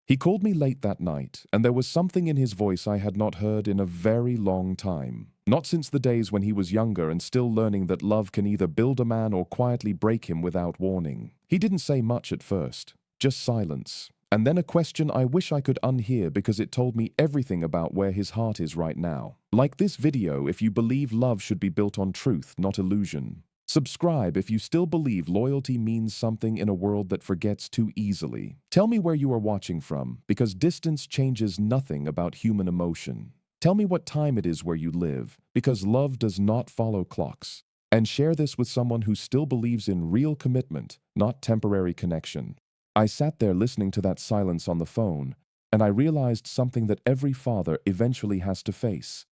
He called me late that night, and there was something in his voice I had not heard in a very long time. Not since the days when he was younger and still learning that love can either build a man or quietly break him without warning. He didn't say much at first, just silence. And then a question I wish I could unhear because it told me everything about where his heart is right now. Like this video if you believe love should be built on truth, not illusion. Subscribe if you still believe loyalty means something in a world that forgets too easily. Tell me where you are watching from, because distance changes nothing about human emotion. Tell me what time it is where you live, because love does not follow clocks. And share this with someone who still believes in real commitment, not temporary connection. I sat there listening to that silence on the phone, and I realized something that every father eventually has to face.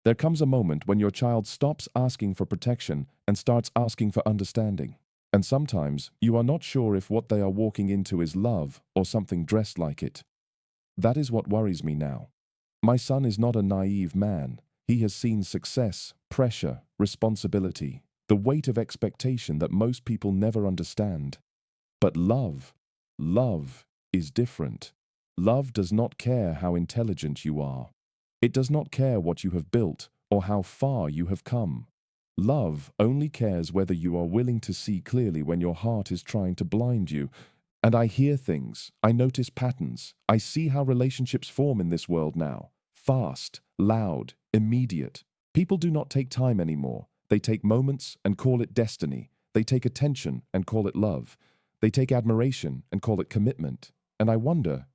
There comes a moment when your child stops asking for protection and starts asking for understanding. And sometimes you are not sure if what they are walking into is love or something dressed like it. That is what worries me now. My son is not a naive man. He has seen success, pressure, responsibility, the weight of expectation that most people never understand. But love is different. Love does not care how intelligent you are. It does not care what you have built or how far you have come. Love only cares whether you are willing to see clearly when your heart is trying to blind you. And I hear things, I notice patterns, I see how relationships form in this world now. Fast, loud, immediate. People do not take time anymore. They take moments and call it destiny. They take attention and call it love. They take admiration and call it commitment. And I wonder,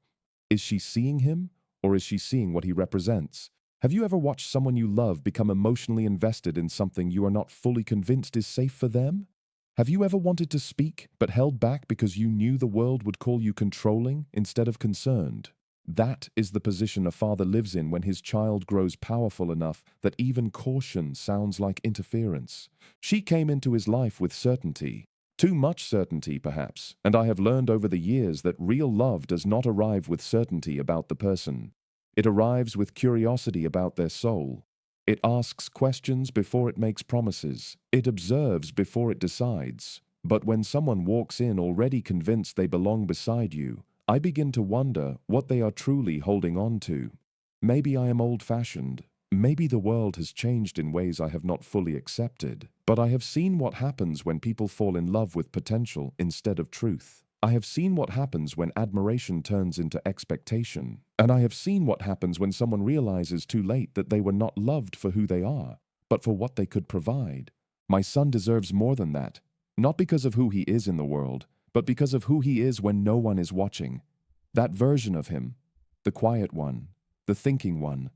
is she seeing him? Or is she seeing what he represents? Have you ever watched someone you love become emotionally invested in something you are not fully convinced is safe for them? Have you ever wanted to speak but held back because you knew the world would call you controlling instead of concerned? That is the position a father lives in when his child grows powerful enough that even caution sounds like interference. She came into his life with certainty. Too much certainty, perhaps, and I have learned over the years that real love does not arrive with certainty about the person. It arrives with curiosity about their soul. It asks questions before it makes promises. It observes before it decides. But when someone walks in already convinced they belong beside you, I begin to wonder what they are truly holding on to. Maybe I am old-fashioned. Maybe the world has changed in ways I have not fully accepted, but I have seen what happens when people fall in love with potential instead of truth. I have seen what happens when admiration turns into expectation, and I have seen what happens when someone realizes too late that they were not loved for who they are, but for what they could provide. My son deserves more than that, not because of who he is in the world, but because of who he is when no one is watching. That version of him, the quiet one, the thinking one,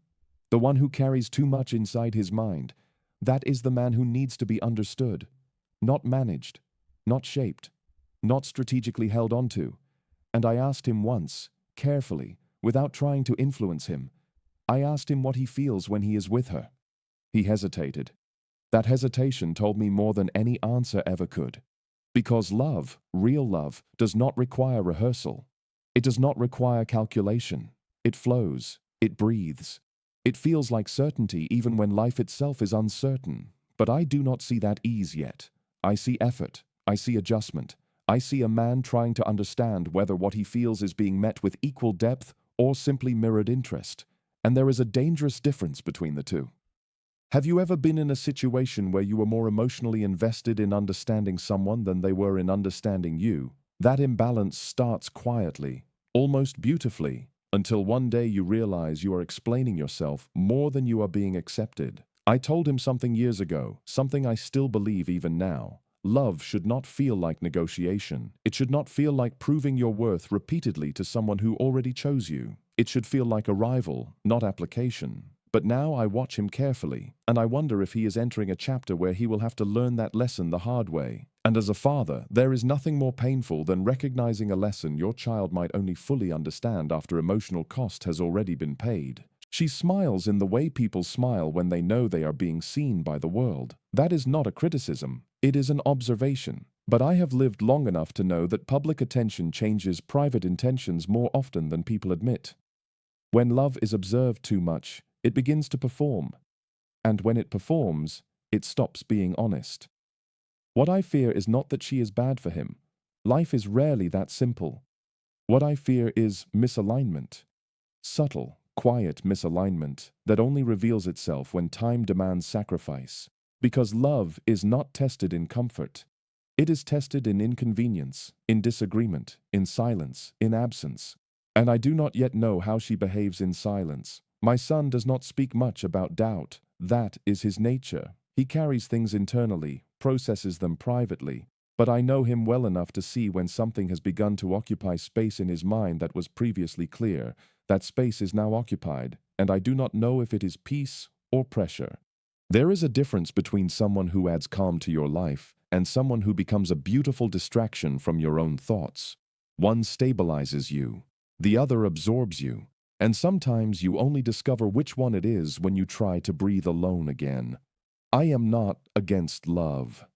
the one who carries too much inside his mind, that is the man who needs to be understood, not managed, not shaped, not strategically held onto. And I asked him once, carefully, without trying to influence him, I asked him what he feels when he is with her. He hesitated. That hesitation told me more than any answer ever could. Because love, real love, does not require rehearsal. It does not require calculation. It flows. It breathes. It feels like certainty even when life itself is uncertain. But I do not see that ease yet. I see effort. I see adjustment. I see a man trying to understand whether what he feels is being met with equal depth or simply mirrored interest. And there is a dangerous difference between the two. Have you ever been in a situation where you were more emotionally invested in understanding someone than they were in understanding you? That imbalance starts quietly, almost beautifully, until one day you realize you are explaining yourself more than you are being accepted. I told him something years ago, something I still believe even now. Love should not feel like negotiation. It should not feel like proving your worth repeatedly to someone who already chose you. It should feel like arrival, not application. But now I watch him carefully, and I wonder if he is entering a chapter where he will have to learn that lesson the hard way. And as a father, there is nothing more painful than recognizing a lesson your child might only fully understand after emotional cost has already been paid. She smiles in the way people smile when they know they are being seen by the world. That is not a criticism, it is an observation. But I have lived long enough to know that public attention changes private intentions more often than people admit. When love is observed too much, it begins to perform. And when it performs, it stops being honest. What I fear is not that she is bad for him. Life is rarely that simple. What I fear is misalignment. Subtle, quiet misalignment that only reveals itself when time demands sacrifice. Because love is not tested in comfort. It is tested in inconvenience, in disagreement, in silence, in absence. And I do not yet know how she behaves in silence. My son does not speak much about doubt. That is his nature. He carries things internally, processes them privately. But I know him well enough to see when something has begun to occupy space in his mind that was previously clear. That space is now occupied, and I do not know if it is peace or pressure. There is a difference between someone who adds calm to your life and someone who becomes a beautiful distraction from your own thoughts. One stabilizes you, the other absorbs you, and sometimes you only discover which one it is when you try to breathe alone again. I am not against love.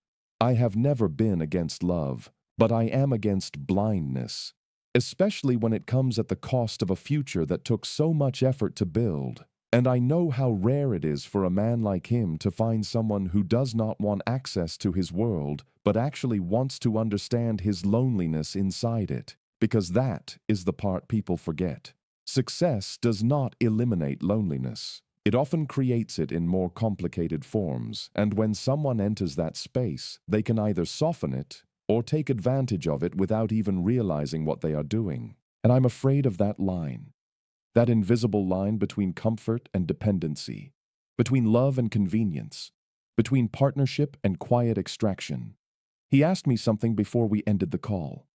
I have never been against love, but I am against blindness, especially when it comes at the cost of a future that took so much effort to build. And I know how rare it is for a man like him to find someone who does not want access to his world, but actually wants to understand his loneliness inside it, because that is the part people forget. Success does not eliminate loneliness. It often creates it in more complicated forms, and when someone enters that space, they can either soften it or take advantage of it without even realizing what they are doing. And I'm afraid of that line. That invisible line between comfort and dependency, between love and convenience, between partnership and quiet extraction. He asked me something before we ended the call.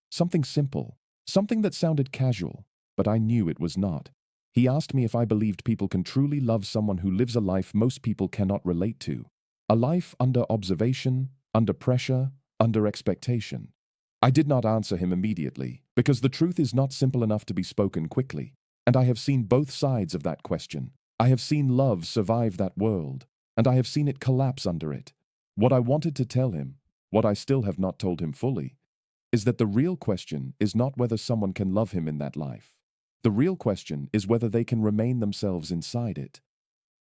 Something simple, something that sounded casual, but I knew it was not. He asked me if I believed people can truly love someone who lives a life most people cannot relate to. A life under observation, under pressure, under expectation. I did not answer him immediately, because the truth is not simple enough to be spoken quickly. And I have seen both sides of that question. I have seen love survive that world, and I have seen it collapse under it. What I wanted to tell him, what I still have not told him fully, is that the real question is not whether someone can love him in that life. The real question is whether they can remain themselves inside it.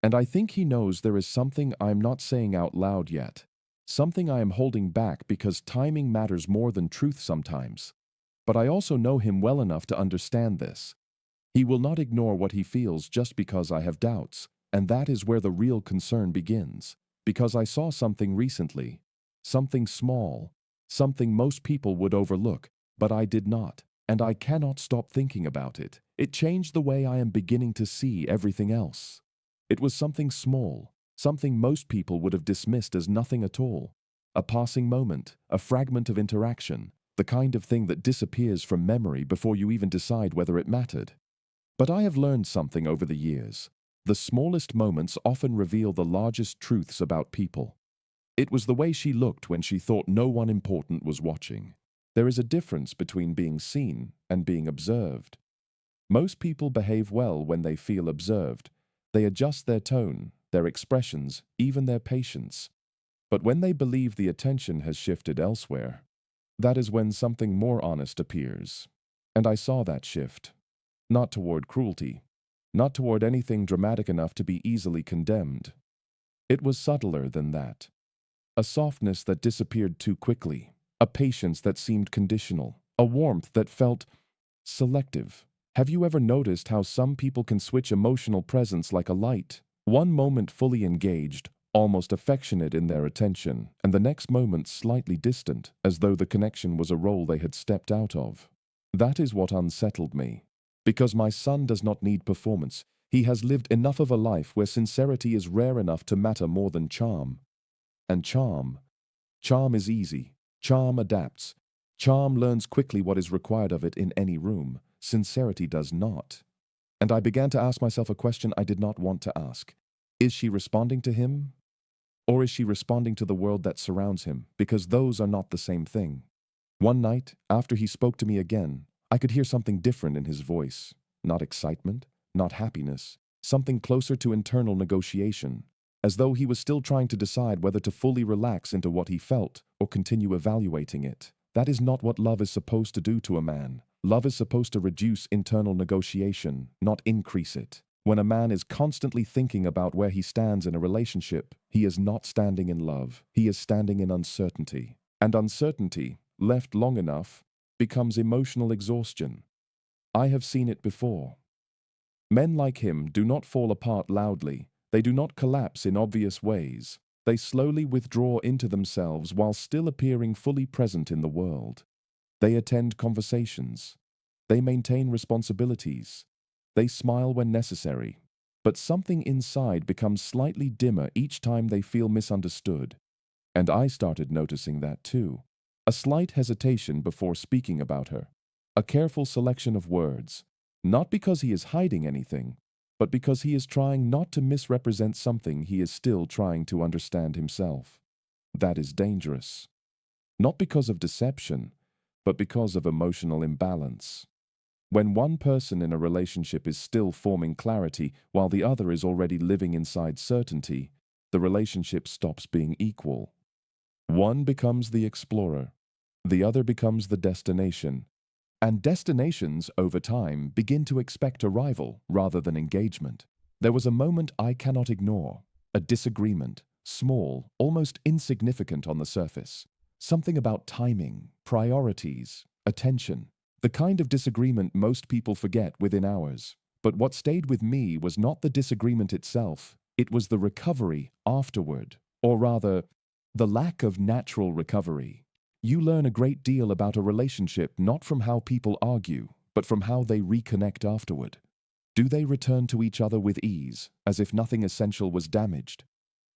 And I think he knows there is something I am not saying out loud yet, something I am holding back because timing matters more than truth sometimes. But I also know him well enough to understand this. He will not ignore what he feels just because I have doubts, and that is where the real concern begins. Because I saw something recently, something small, something most people would overlook, but I did not, and I cannot stop thinking about it. It changed the way I am beginning to see everything else. It was something small, something most people would have dismissed as nothing at all. A passing moment, a fragment of interaction, the kind of thing that disappears from memory before you even decide whether it mattered. But I have learned something over the years. The smallest moments often reveal the largest truths about people. It was the way she looked when she thought no one important was watching. There is a difference between being seen and being observed. Most people behave well when they feel observed. They adjust their tone, their expressions, even their patience. But when they believe the attention has shifted elsewhere, that is when something more honest appears. And I saw that shift. Not toward cruelty, not toward anything dramatic enough to be easily condemned. It was subtler than that. A softness that disappeared too quickly, a patience that seemed conditional, a warmth that felt selective. Have you ever noticed how some people can switch emotional presence like a light? One moment fully engaged, almost affectionate in their attention, and the next moment slightly distant, as though the connection was a role they had stepped out of. That is what unsettled me. Because my son does not need performance. He has lived enough of a life where sincerity is rare enough to matter more than charm. And charm is easy. Charm adapts. Charm learns quickly what is required of it in any room. Sincerity does not. And I began to ask myself a question I did not want to ask. Is she responding to him? Or is she responding to the world that surrounds him? Because those are not the same thing. One night, after he spoke to me again, I could hear something different in his voice. Not excitement, not happiness, something closer to internal negotiation, as though he was still trying to decide whether to fully relax into what he felt or continue evaluating it. That is not what love is supposed to do to a man. Love is supposed to reduce internal negotiation, not increase it. When a man is constantly thinking about where he stands in a relationship, he is not standing in love. He is standing in uncertainty. And uncertainty, left long enough, becomes emotional exhaustion. I have seen it before. Men like him do not fall apart loudly. They do not collapse in obvious ways. They slowly withdraw into themselves while still appearing fully present in the world. They attend conversations. They maintain responsibilities. They smile when necessary. But something inside becomes slightly dimmer each time they feel misunderstood. And I started noticing that too. A slight hesitation before speaking about her. A careful selection of words. Not because he is hiding anything, but because he is trying not to misrepresent something he is still trying to understand himself. That is dangerous. Not because of deception, but because of emotional imbalance. When one person in a relationship is still forming clarity while the other is already living inside certainty, the relationship stops being equal. One becomes the explorer, the other becomes the destination. And destinations, over time, begin to expect arrival rather than engagement. There was a moment I cannot ignore, a disagreement, small, almost insignificant on the surface. Something about timing, priorities, attention. The kind of disagreement most people forget within hours. But what stayed with me was not the disagreement itself, it was the recovery afterward, or rather, the lack of natural recovery. You learn a great deal about a relationship not from how people argue, but from how they reconnect afterward. Do they return to each other with ease, as if nothing essential was damaged?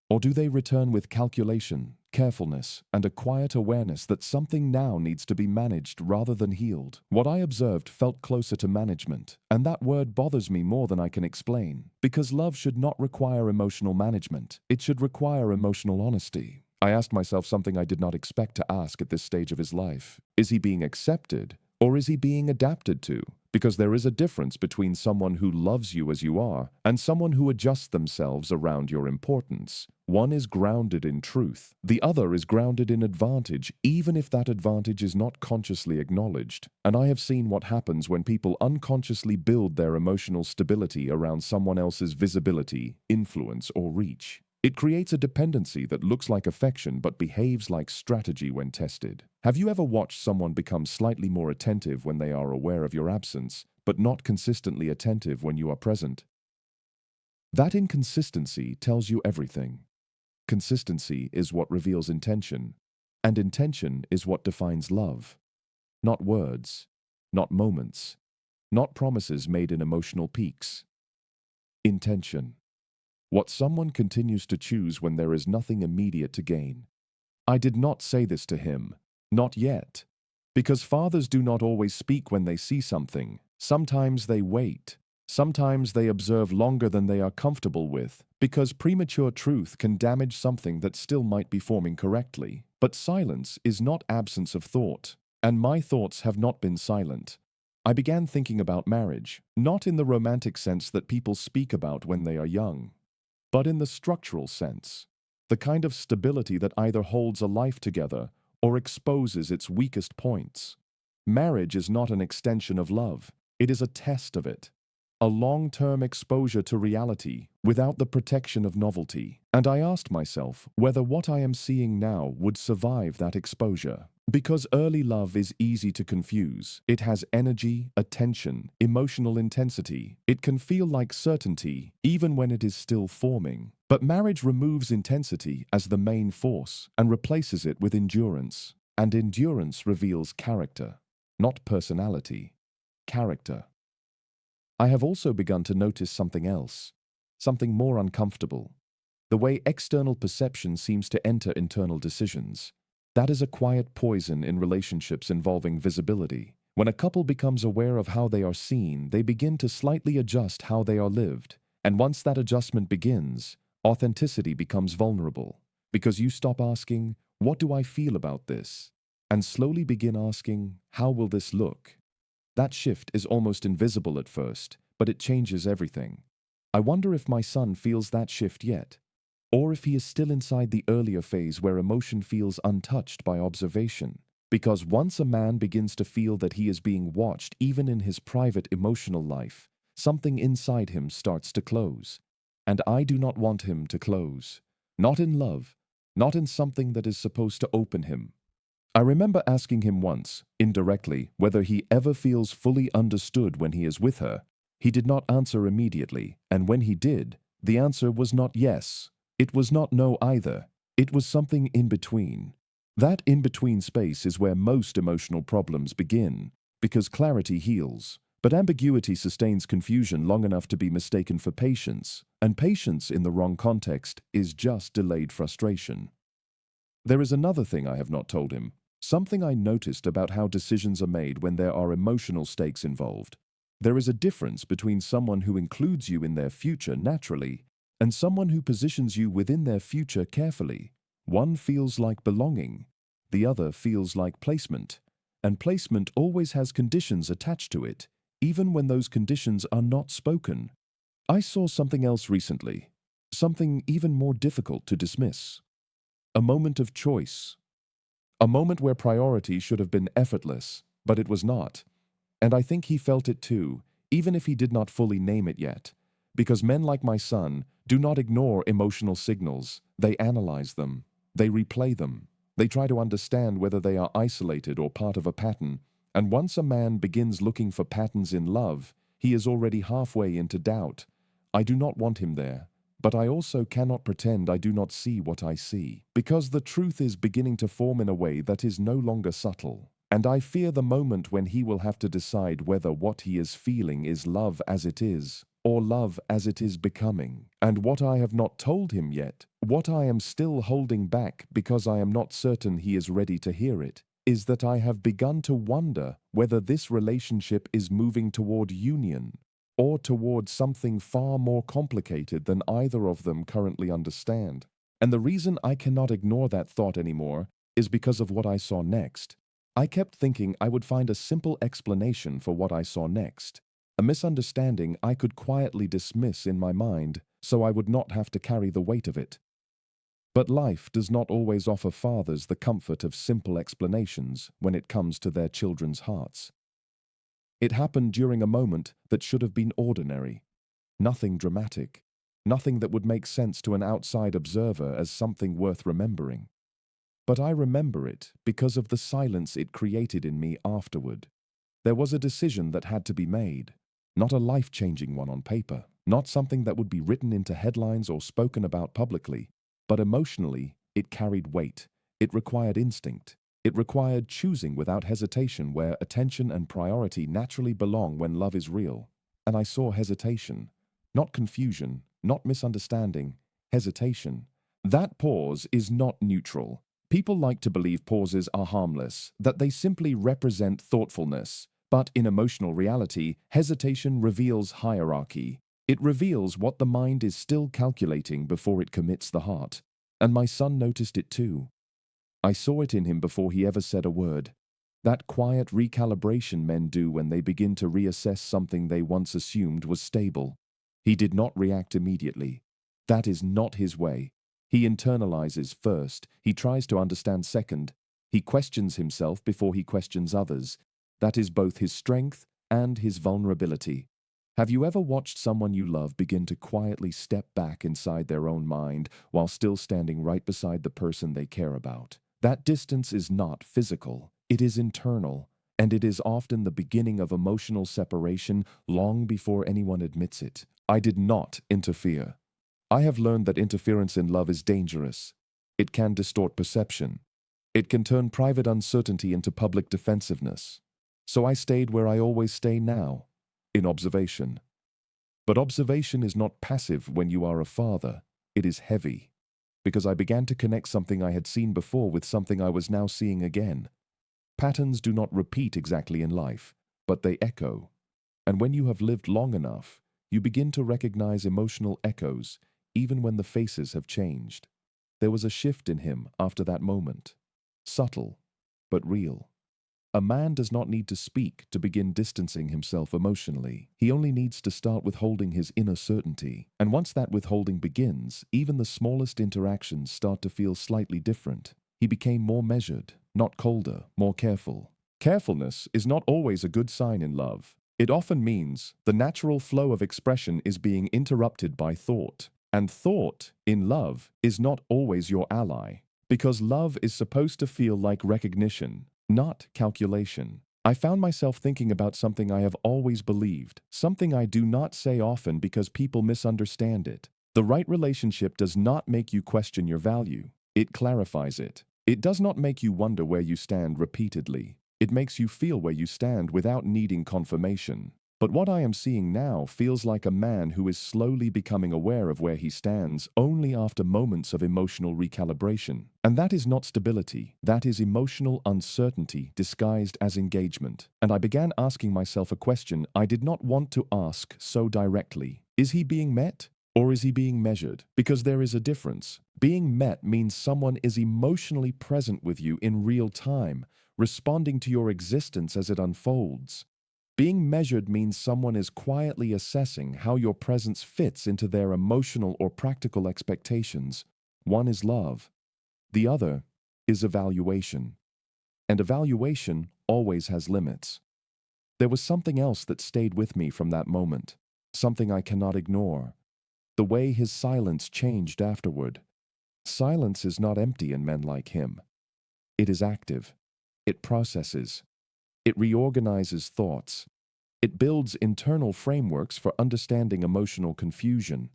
Or do they return with calculation, carefulness, and a quiet awareness that something now needs to be managed rather than healed? What I observed felt closer to management, and that word bothers me more than I can explain, because love should not require emotional management. It should require emotional honesty. I asked myself something I did not expect to ask at this stage of his life. Is he being accepted, or is he being adapted to? Because there is a difference between someone who loves you as you are and someone who adjusts themselves around your importance. One is grounded in truth. The other is grounded in advantage, even if that advantage is not consciously acknowledged. And I have seen what happens when people unconsciously build their emotional stability around someone else's visibility, influence, or reach. It creates a dependency that looks like affection but behaves like strategy when tested. Have you ever watched someone become slightly more attentive when they are aware of your absence, but not consistently attentive when you are present? That inconsistency tells you everything. Consistency is what reveals intention, and intention is what defines love. Not words, not moments, not promises made in emotional peaks. Intention. What someone continues to choose when there is nothing immediate to gain. I did not say this to him, not yet, because fathers do not always speak when they see something. Sometimes they wait. Sometimes they observe longer than they are comfortable with, because premature truth can damage something that still might be forming correctly. But silence is not absence of thought, and my thoughts have not been silent. I began thinking about marriage, not in the romantic sense that people speak about when they are young, but in the structural sense, the kind of stability that either holds a life together or exposes its weakest points. Marriage is not an extension of love, it is a test of it. A long-term exposure to reality without the protection of novelty. And I asked myself whether what I am seeing now would survive that exposure. Because early love is easy to confuse. It has energy, attention, emotional intensity. It can feel like certainty, even when it is still forming. But marriage removes intensity as the main force and replaces it with endurance. And endurance reveals character, not personality. Character. I have also begun to notice something else, something more uncomfortable. The way external perception seems to enter internal decisions. That is a quiet poison in relationships involving visibility. When a couple becomes aware of how they are seen, they begin to slightly adjust how they are lived. And once that adjustment begins, authenticity becomes vulnerable. Because you stop asking, "What do I feel about this?" and slowly begin asking, "How will this look?" That shift is almost invisible at first, but it changes everything. I wonder if my son feels that shift yet, or if he is still inside the earlier phase where emotion feels untouched by observation. Because once a man begins to feel that he is being watched even in his private emotional life, something inside him starts to close. And I do not want him to close. Not in love, not in something that is supposed to open him. I remember asking him once, indirectly, whether he ever feels fully understood when he is with her. He did not answer immediately, and when he did, the answer was not yes. It was not no either. It was something in between. That in-between space is where most emotional problems begin, because clarity heals. But ambiguity sustains confusion long enough to be mistaken for patience, and patience in the wrong context is just delayed frustration. There is another thing I have not told him, something I noticed about how decisions are made when there are emotional stakes involved. There is a difference between someone who includes you in their future naturally and someone who positions you within their future carefully. One feels like belonging, the other feels like placement, and placement always has conditions attached to it, even when those conditions are not spoken. I saw something else recently, something even more difficult to dismiss. A moment of choice. A moment where priority should have been effortless, but it was not. And I think he felt it too, even if he did not fully name it yet. Because men like my son do not ignore emotional signals, they analyze them, they replay them, they try to understand whether they are isolated or part of a pattern. And once a man begins looking for patterns in love, he is already halfway into doubt. I do not want him there, but I also cannot pretend I do not see what I see, because the truth is beginning to form in a way that is no longer subtle. And I fear the moment when he will have to decide whether what he is feeling is love as it is, or love as it is becoming. And what I have not told him yet, what I am still holding back because I am not certain he is ready to hear it, is that I have begun to wonder whether this relationship is moving toward union, or toward something far more complicated than either of them currently understand. And the reason I cannot ignore that thought anymore is because of what I saw next. I kept thinking I would find a simple explanation for what I saw next, a misunderstanding I could quietly dismiss in my mind so I would not have to carry the weight of it. But life does not always offer fathers the comfort of simple explanations when it comes to their children's hearts. It happened during a moment that should have been ordinary, nothing dramatic, nothing that would make sense to an outside observer as something worth remembering. But I remember it because of the silence it created in me afterward. There was a decision that had to be made, not a life-changing one on paper, not something that would be written into headlines or spoken about publicly, but emotionally, it carried weight. It required instinct. It required choosing without hesitation where attention and priority naturally belong when love is real. And I saw hesitation, not confusion, not misunderstanding, hesitation. That pause is not neutral. People like to believe pauses are harmless, that they simply represent thoughtfulness. But in emotional reality, hesitation reveals hierarchy. It reveals what the mind is still calculating before it commits the heart. And my son noticed it too. I saw it in him before he ever said a word. That quiet recalibration men do when they begin to reassess something they once assumed was stable. He did not react immediately. That is not his way. He internalizes first, he tries to understand second, he questions himself before he questions others. That is both his strength and his vulnerability. Have you ever watched someone you love begin to quietly step back inside their own mind while still standing right beside the person they care about? That distance is not physical, it is internal, and it is often the beginning of emotional separation long before anyone admits it. I did not interfere. I have learned that interference in love is dangerous. It can distort perception. It can turn private uncertainty into public defensiveness. So I stayed where I always stay now, in observation. But observation is not passive when you are a father. It is heavy, because I began to connect something I had seen before with something I was now seeing again. Patterns do not repeat exactly in life, but they echo. And when you have lived long enough, you begin to recognize emotional echoes, even when the faces have changed. There was a shift in him after that moment. Subtle, but real. A man does not need to speak to begin distancing himself emotionally. He only needs to start withholding his inner certainty. And once that withholding begins, even the smallest interactions start to feel slightly different. He became more measured, not colder, more careful. Carefulness is not always a good sign in love. It often means the natural flow of expression is being interrupted by thought. And thought, in love, is not always your ally. Because love is supposed to feel like recognition, not calculation. I found myself thinking about something I have always believed, something I do not say often because people misunderstand it. The right relationship does not make you question your value. It clarifies it. It does not make you wonder where you stand repeatedly. It makes you feel where you stand without needing confirmation. But what I am seeing now feels like a man who is slowly becoming aware of where he stands only after moments of emotional recalibration. And that is not stability, that is emotional uncertainty disguised as engagement. And I began asking myself a question I did not want to ask so directly. Is he being met? Or is he being measured? Because there is a difference. Being met means someone is emotionally present with you in real time, responding to your existence as it unfolds. Being measured means someone is quietly assessing how your presence fits into their emotional or practical expectations. One is love. The other is evaluation. And evaluation always has limits. There was something else that stayed with me from that moment, something I cannot ignore. The way his silence changed afterward. Silence is not empty in men like him. It is active. It processes. It reorganizes thoughts. It builds internal frameworks for understanding emotional confusion.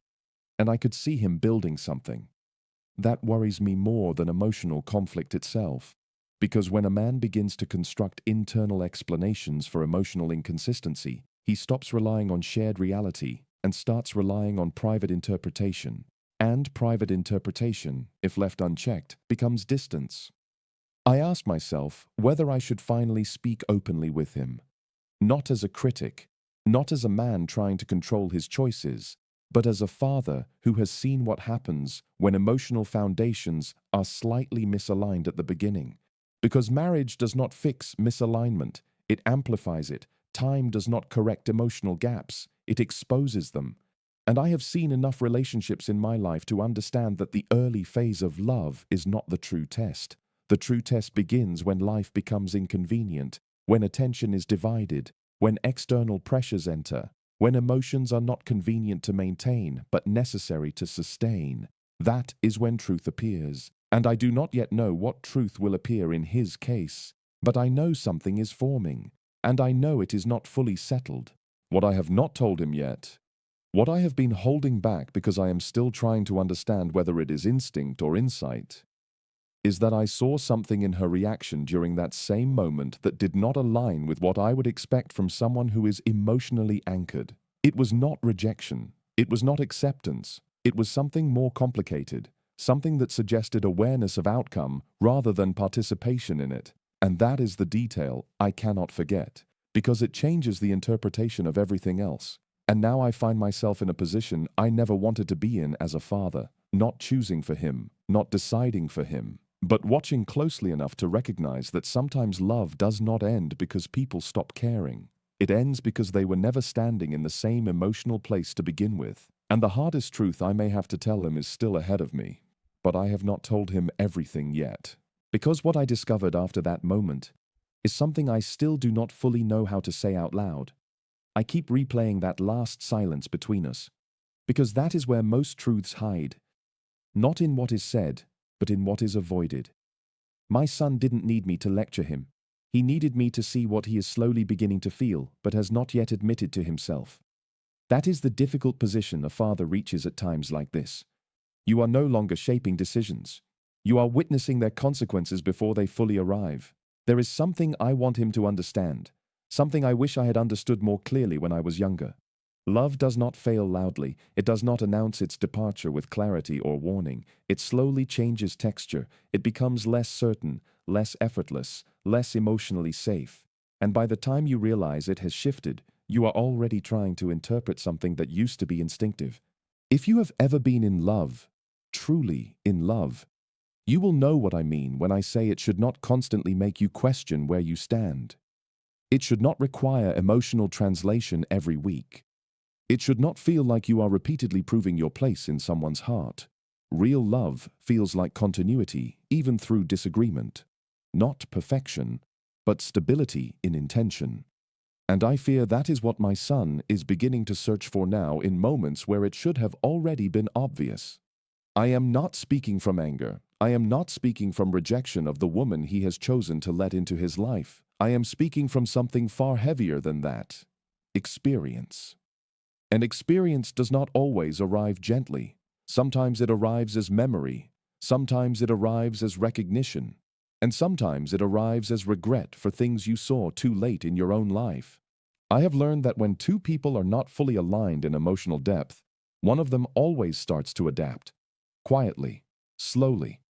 And I could see him building something. That worries me more than emotional conflict itself. Because when a man begins to construct internal explanations for emotional inconsistency, he stops relying on shared reality and starts relying on private interpretation. And private interpretation, if left unchecked, becomes distance. I asked myself whether I should finally speak openly with him. Not as a critic, not as a man trying to control his choices, but as a father who has seen what happens when emotional foundations are slightly misaligned at the beginning. Because marriage does not fix misalignment, it amplifies it. Time does not correct emotional gaps, it exposes them. And I have seen enough relationships in my life to understand that the early phase of love is not the true test. The true test begins when life becomes inconvenient, when attention is divided, when external pressures enter, when emotions are not convenient to maintain but necessary to sustain. That is when truth appears. And I do not yet know what truth will appear in his case, but I know something is forming, and I know it is not fully settled. What I have not told him yet, what I have been holding back because I am still trying to understand whether it is instinct or insight, is that I saw something in her reaction during that same moment that did not align with what I would expect from someone who is emotionally anchored. It was not rejection. It was not acceptance. It was something more complicated, something that suggested awareness of outcome rather than participation in it. And that is the detail I cannot forget, because it changes the interpretation of everything else. And now I find myself in a position I never wanted to be in as a father, not choosing for him, not deciding for him, but watching closely enough to recognize that sometimes love does not end because people stop caring. It ends because they were never standing in the same emotional place to begin with. And the hardest truth I may have to tell him is still ahead of me. But I have not told him everything yet. Because what I discovered after that moment is something I still do not fully know how to say out loud. I keep replaying that last silence between us, because that is where most truths hide. Not in what is said, but in what is avoided. My son didn't need me to lecture him. He needed me to see what he is slowly beginning to feel, but has not yet admitted to himself. That is the difficult position a father reaches at times like this. You are no longer shaping decisions. You are witnessing their consequences before they fully arrive. There is something I want him to understand, something I wish I had understood more clearly when I was younger. Love does not fail loudly. It does not announce its departure with clarity or warning. It slowly changes texture. It becomes less certain, less effortless, less emotionally safe. And by the time you realize it has shifted, you are already trying to interpret something that used to be instinctive. If you have ever been in love, truly in love, you will know what I mean when I say it should not constantly make you question where you stand. It should not require emotional translation every week. It should not feel like you are repeatedly proving your place in someone's heart. Real love feels like continuity, even through disagreement. Not perfection, but stability in intention. And I fear that is what my son is beginning to search for now in moments where it should have already been obvious. I am not speaking from anger. I am not speaking from rejection of the woman he has chosen to let into his life. I am speaking from something far heavier than that. Experience. And experience does not always arrive gently. Sometimes it arrives as memory. Sometimes it arrives as recognition. And sometimes it arrives as regret for things you saw too late in your own life. I have learned that when two people are not fully aligned in emotional depth, one of them always starts to adapt. Quietly, slowly,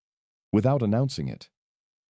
without announcing it.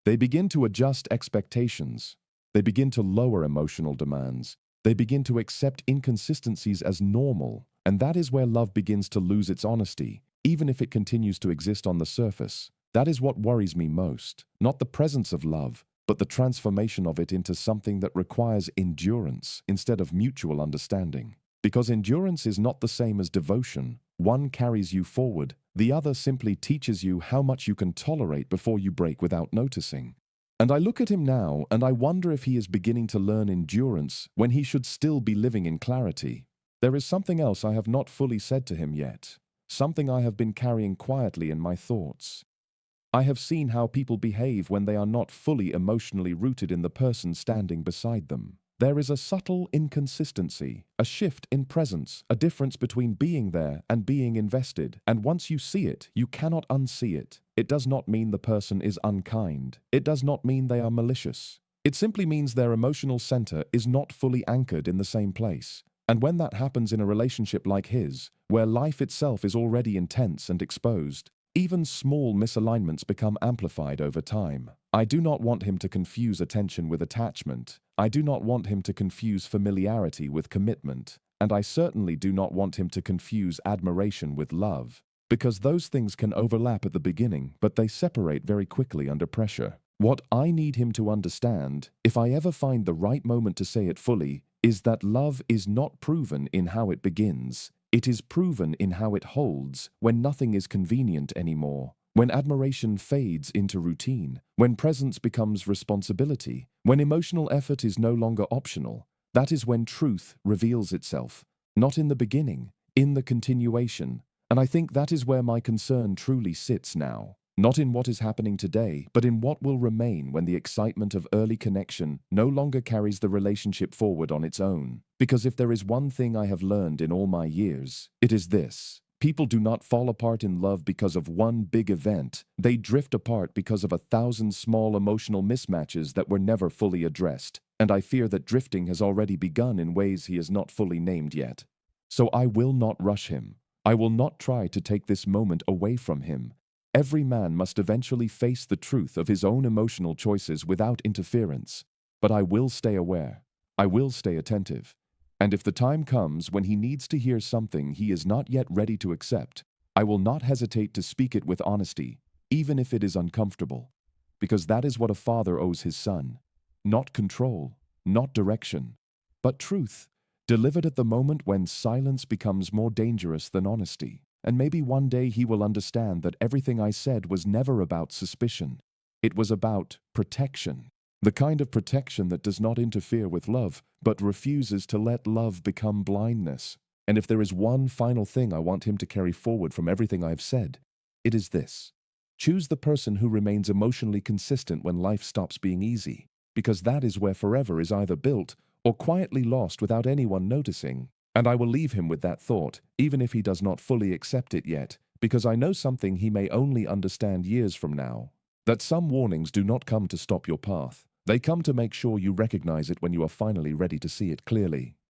They begin to adjust expectations. They begin to lower emotional demands. They begin to accept inconsistencies as normal, and that is where love begins to lose its honesty, even if it continues to exist on the surface. That is what worries me most, not the presence of love, but the transformation of it into something that requires endurance instead of mutual understanding. Because endurance is not the same as devotion. One carries you forward, the other simply teaches you how much you can tolerate before you break without noticing. And I look at him now and I wonder if he is beginning to learn endurance when he should still be living in clarity. There is something else I have not fully said to him yet, something I have been carrying quietly in my thoughts. I have seen how people behave when they are not fully emotionally rooted in the person standing beside them. There is a subtle inconsistency, a shift in presence, a difference between being there and being invested. And once you see it, you cannot unsee it. It does not mean the person is unkind. It does not mean they are malicious. It simply means their emotional center is not fully anchored in the same place. And when that happens in a relationship like his, where life itself is already intense and exposed, even small misalignments become amplified over time. I do not want him to confuse attention with attachment. I do not want him to confuse familiarity with commitment. And I certainly do not want him to confuse admiration with love. Because those things can overlap at the beginning, but they separate very quickly under pressure. What I need him to understand, if I ever find the right moment to say it fully, is that love is not proven in how it begins. It is proven in how it holds when nothing is convenient anymore, when admiration fades into routine, when presence becomes responsibility, when emotional effort is no longer optional. That is when truth reveals itself, not in the beginning, in the continuation. And I think that is where my concern truly sits now. Not in what is happening today, but in what will remain when the excitement of early connection no longer carries the relationship forward on its own. Because if there is one thing I have learned in all my years, it is this. People do not fall apart in love because of one big event. They drift apart because of 1,000 small emotional mismatches that were never fully addressed. And I fear that drifting has already begun in ways he has not fully named yet. So I will not rush him. I will not try to take this moment away from him. Every man must eventually face the truth of his own emotional choices without interference. But I will stay aware. I will stay attentive. And if the time comes when he needs to hear something he is not yet ready to accept, I will not hesitate to speak it with honesty, even if it is uncomfortable. Because that is what a father owes his son. Not control, not direction, but truth, delivered at the moment when silence becomes more dangerous than honesty. And maybe one day he will understand that everything I said was never about suspicion. It was about protection. The kind of protection that does not interfere with love, but refuses to let love become blindness. And if there is one final thing I want him to carry forward from everything I have said, it is this. Choose the person who remains emotionally consistent when life stops being easy, because that is where forever is either built or quietly lost without anyone noticing. And I will leave him with that thought, even if he does not fully accept it yet, because I know something he may only understand years from now. That some warnings do not come to stop your path. They come to make sure you recognize it when you are finally ready to see it clearly.